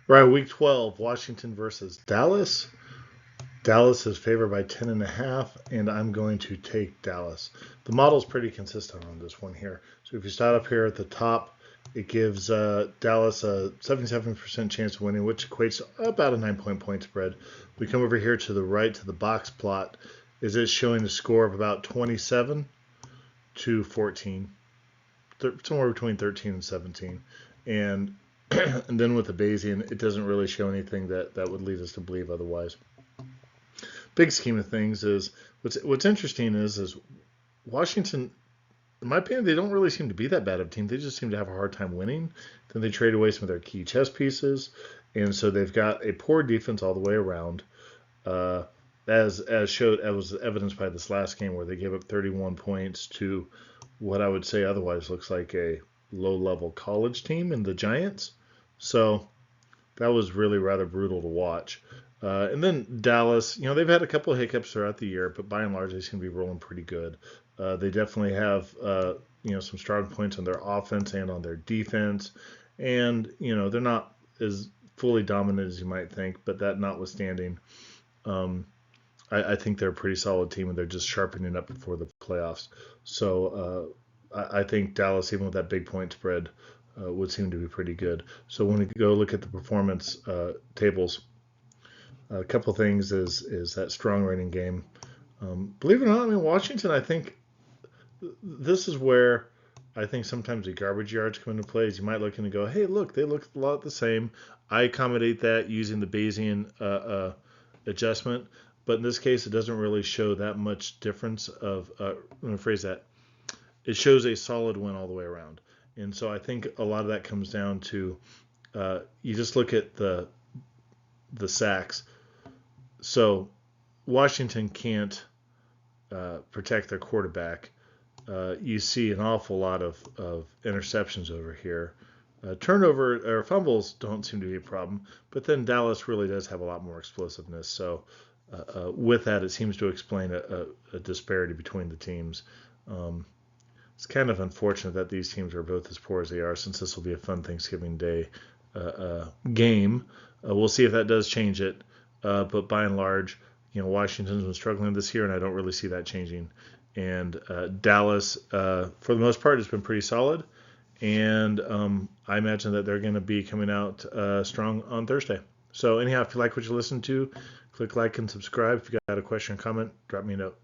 Right, week 12, Washington versus Dallas. Dallas is favored by 10.5, and I'm going to take Dallas. The model's pretty consistent on this one here. So if you start up here at the top, it gives Dallas a 77% chance of winning, which equates to about a 9-point spread. We come over here to the right to the box plot. Is it showing a score of about 27 to 14, somewhere between 13 and 17. And and then with the Bayesian, it doesn't really show anything that would lead us to believe otherwise. Big scheme of things is what's interesting is Washington, in my opinion, they don't really seem to be that bad of a team. They just seem to have a hard time winning. Then they trade away some of their key chess pieces, and so they've got a poor defense all the way around. Uh, as was evidenced by this last game where they gave up 31 points to what I would say otherwise looks like a low-level college team in the Giants. So that was really rather brutal to watch. And then Dallas, they've had a couple of hiccups throughout the year, but by and large, they seem to be rolling pretty good. They definitely have, some strong points on their offense and on their defense. And, they're not as fully dominant as you might think, but that notwithstanding, um, I think they're a pretty solid team and they're just sharpening up before the playoffs. So I think Dallas, even with that big point spread, would seem to be pretty good. So when we go look at the performance tables, a couple things is that strong running game. Believe it or not, I mean Washington. I think this is where I think sometimes the garbage yards come into play. Is you might look and go, hey, look, they look a lot the same. I accommodate that using the Bayesian adjustment, but in this case, it doesn't really show that much difference. Let me phrase that. It shows a solid win all the way around, and so I think a lot of that comes down to you just look at the sacks. So Washington can't protect their quarterback. You see an awful lot of interceptions over here. Turnover or fumbles don't seem to be a problem, but then Dallas really does have a lot more explosiveness. So with that, it seems to explain a disparity between the teams. Um, it's kind of unfortunate that these teams are both as poor as they are, since this will be a fun Thanksgiving Day game. We'll see if that does change it. But by and large, Washington's been struggling this year, and I don't really see that changing. And Dallas, for the most part, has been pretty solid. And I imagine that they're going to be coming out strong on Thursday. So anyhow, if you like what you listen to, click like and subscribe. If you got a question or comment, drop me a note.